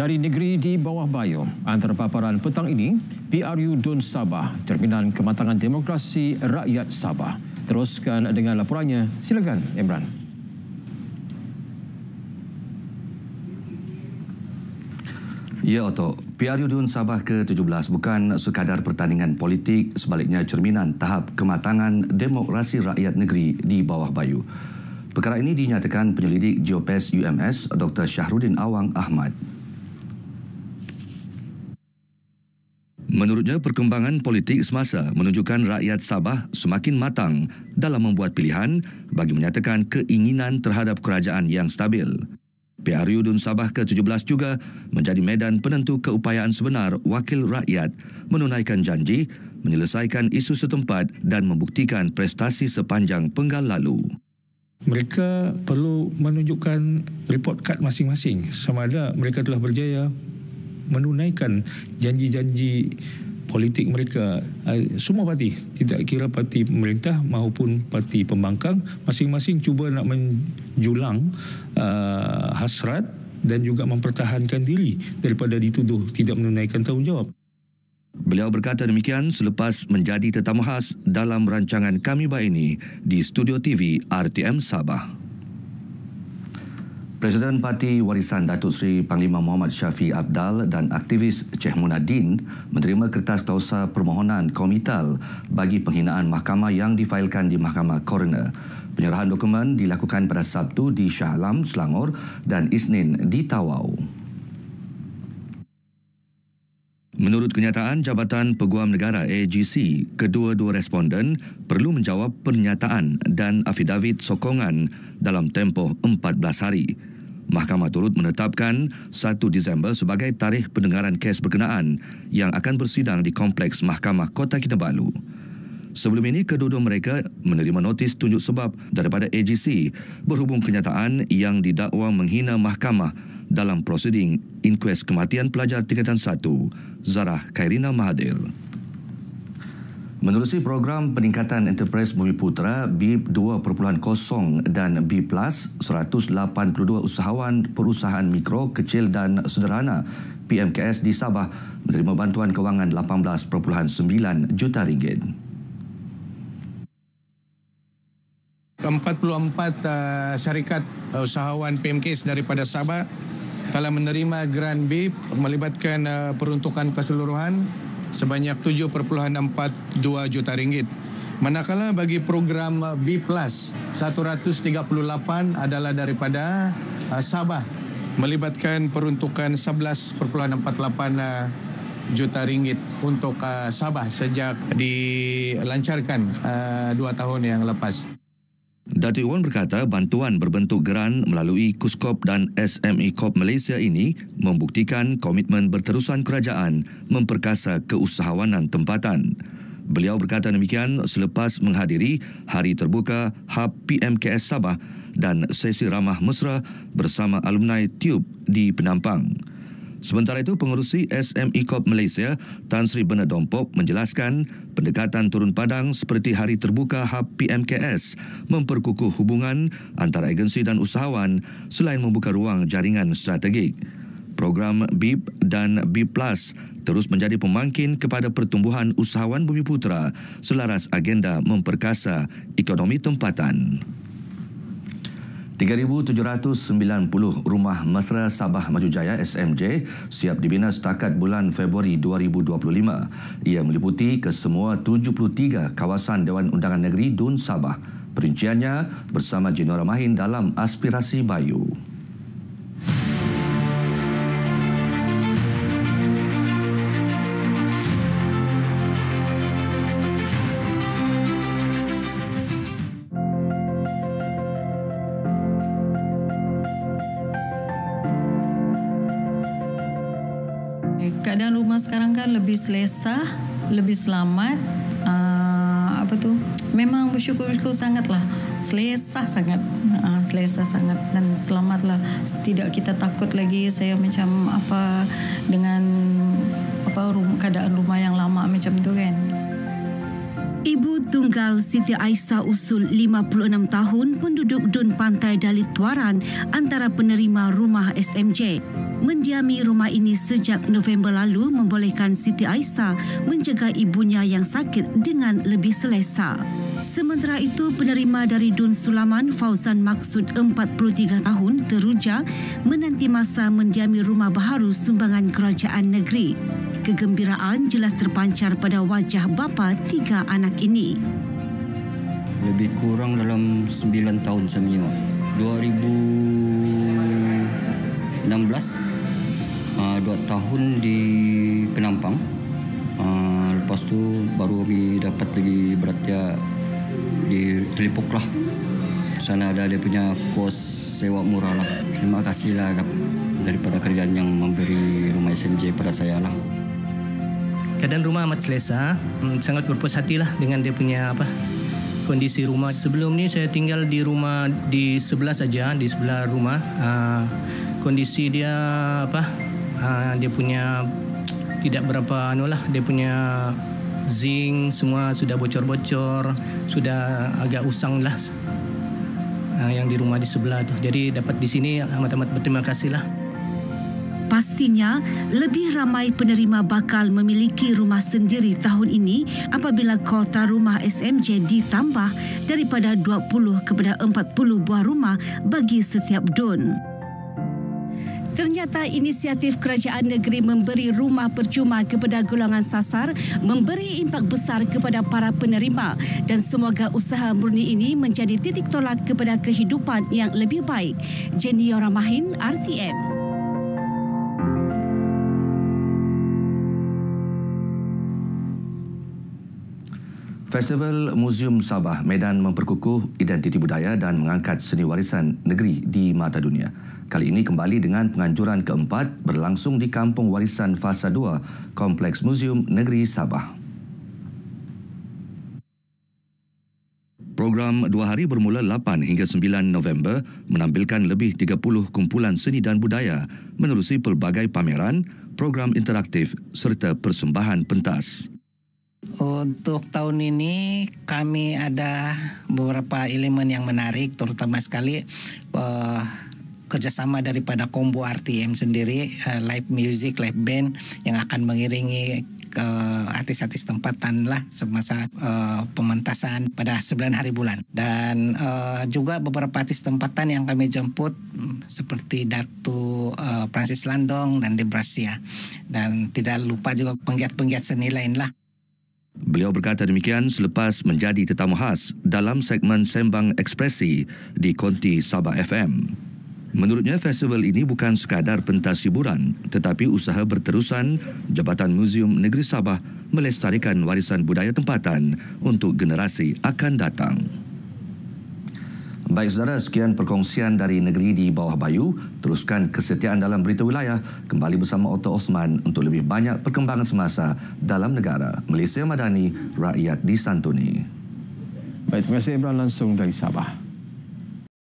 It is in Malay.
Dari negeri di bawah Bayu, antara paparan petang ini, PRU Dun Sabah, Cerminan Kematangan Demokrasi Rakyat Sabah. Teruskan dengan laporannya. Silakan, Imran. Ya, Otto. PRU Dun Sabah ke-17 bukan sekadar pertandingan politik, sebaliknya cerminan tahap kematangan demokrasi rakyat negeri di bawah Bayu. Perkara ini dinyatakan penyelidik Geopes UMS Dr. Syahrudin Awang Ahmad. Menurutnya, perkembangan politik semasa menunjukkan rakyat Sabah semakin matang dalam membuat pilihan bagi menyatakan keinginan terhadap kerajaan yang stabil. PRU Dun Sabah ke-17 juga menjadi medan penentu keupayaan sebenar wakil rakyat menunaikan janji, menyelesaikan isu setempat dan membuktikan prestasi sepanjang penggal lalu. Mereka perlu menunjukkan report card masing-masing sama ada mereka telah berjaya menunaikan janji-janji politik mereka. Semua parti, tidak kira parti pemerintah maupun parti pembangkang, masing-masing cuba nak menjulang hasrat dan juga mempertahankan diri daripada dituduh tidak menunaikan tanggungjawab. Beliau berkata demikian selepas menjadi tetamu khas dalam rancangan Kami Baini di Studio TV RTM Sabah. Presiden Parti Warisan Datuk Seri Panglima Muhammad Syafiee Apdal dan aktivis Cik Munadin menerima kertas klausa permohonan komital bagi penghinaan mahkamah yang difailkan di Mahkamah Coroner. Penyerahan dokumen dilakukan pada Sabtu di Shah Alam, Selangor dan Isnin di Tawau. Menurut kenyataan Jabatan Peguam Negara AGC, kedua-dua responden perlu menjawab pernyataan dan afidavit sokongan dalam tempoh 14 hari. Mahkamah turut menetapkan 1 Disember sebagai tarikh pendengaran kes berkenaan yang akan bersidang di Kompleks Mahkamah Kota Kinabalu. Sebelum ini, kedua-dua mereka menerima notis tunjuk sebab daripada AGC berhubung kenyataan yang didakwa menghina mahkamah dalam prosiding inkues kematian pelajar tingkatan 1, Zarah Khairina Mahathir. Menerusi program peningkatan enterprise Bumiputera BIP 2.0 dan B+, 182 usahawan perusahaan mikro, kecil dan sederhana PMKS di Sabah menerima bantuan kewangan 18.9 juta ringgit. 44 syarikat usahawan PMKS daripada Sabah telah menerima grant BIP melibatkan peruntukan keseluruhan sebanyak 7.42 juta ringgit. Manakala bagi program B+, 138 adalah daripada Sabah melibatkan peruntukan 11.48 juta ringgit untuk Sabah sejak dilancarkan 2 tahun yang lepas. Datuk Wan berkata bantuan berbentuk geran melalui KUSKOP dan SME Corp Malaysia ini membuktikan komitmen berterusan kerajaan memperkasa keusahawanan tempatan. Beliau berkata demikian selepas menghadiri Hari Terbuka Hub PMKS Sabah dan sesi ramah mesra bersama alumni Tube di Penampang. Sementara itu, pengerusi SME Corp Malaysia, Tan Sri Bernard Dompok menjelaskan pendekatan turun padang seperti Hari Terbuka Hub PMKS memperkukuh hubungan antara agensi dan usahawan selain membuka ruang jaringan strategik. Program BIP dan B+ terus menjadi pemangkin kepada pertumbuhan usahawan Bumiputera selaras agenda memperkasa ekonomi tempatan. 3,790 rumah mesra Sabah Maju Jaya SMJ siap dibina setakat bulan Februari 2025. Ia meliputi kesemua 73 kawasan Dewan Undangan Negeri Dun Sabah. Perinciannya bersama Jenora Mahin dalam Aspirasi Bayu. Keadaan rumah sekarang kan lebih selesa, lebih selamat. Memang bersyukur sangatlah. Selesa sangat dan selamatlah. Tidak kita takut lagi saya macam dengan keadaan rumah yang lama macam tu kan. Ibu tunggal Siti Aisyah usul 56 tahun penduduk Dun Pantai Dalit Tuaran antara penerima rumah SMJ. Mendiami rumah ini sejak November lalu membolehkan Siti Aisyah menjaga ibunya yang sakit dengan lebih selesa. Sementara itu, penerima dari Dun Sulaman Fauzan Maksud 43 tahun teruja menanti masa mendiami rumah baharu sumbangan kerajaan negeri. Kegembiraan jelas terpancar pada wajah bapa 3 anak ini. Lebih kurang dalam 9 tahun saya menyewa. 2016, 2 tahun di Penampang. Lepas tu baru kami dapat lagi beratnya di Telipok lah. Sana ada dia punya kos sewa murah lah. Terima kasih lah daripada kerajaan yang memberi rumah SMJ pada saya lah. Keadaan rumah amat selesa, sangat berpuas hati lah dengan dia punya kondisi rumah. Sebelum ni saya tinggal di rumah di sebelah saja, di sebelah rumah. Kondisi dia dia punya tidak berapa dia punya zinc semua sudah bocor-bocor, sudah agak usang lah yang di rumah di sebelah tu. Jadi dapat di sini amat-amat berterima kasih lah. Pastinya, lebih ramai penerima bakal memiliki rumah sendiri tahun ini apabila kuota rumah SMJ ditambah daripada 20 kepada 40 buah rumah bagi setiap dun. Ternyata inisiatif kerajaan negeri memberi rumah percuma kepada golongan sasar memberi impak besar kepada para penerima dan semoga usaha murni ini menjadi titik tolak kepada kehidupan yang lebih baik. Jenny Yoramahin, RTM. Festival Muzium Sabah Medan memperkukuh identiti budaya dan mengangkat seni warisan negeri di mata dunia. Kali ini kembali dengan penganjuran keempat berlangsung di Kampung Warisan Fasa 2, Kompleks Muzium Negeri Sabah. Program 2 hari bermula 8 hingga 9 November menampilkan lebih 30 kumpulan seni dan budaya menerusi pelbagai pameran, program interaktif serta persembahan pentas. Untuk tahun ini kami ada beberapa elemen yang menarik, terutama sekali kerjasama daripada Combo RTM sendiri, live music, live band yang akan mengiringi ke artis-artis tempatan lah semasa pementasan pada 9 hari bulan. Dan juga beberapa artis tempatan yang kami jemput seperti Datu Francis Landong dan Debrasia. Dan tidak lupa juga penggiat-penggiat seni lain lah. Beliau berkata demikian selepas menjadi tetamu khas dalam segmen Sembang Ekspresi di Konti Sabah FM. Menurutnya, festival ini bukan sekadar pentas hiburan, tetapi usaha berterusan Jabatan Muzium Negeri Sabah melestarikan warisan budaya tempatan untuk generasi akan datang. Baik saudara, sekian perkongsian dari Negeri di Bawah Bayu. Teruskan kesetiaan dalam berita wilayah kembali bersama Otto Osman untuk lebih banyak perkembangan semasa dalam negara. Malaysia Madani, rakyat disantuni. Baik, terima kasih Imran langsung dari Sabah.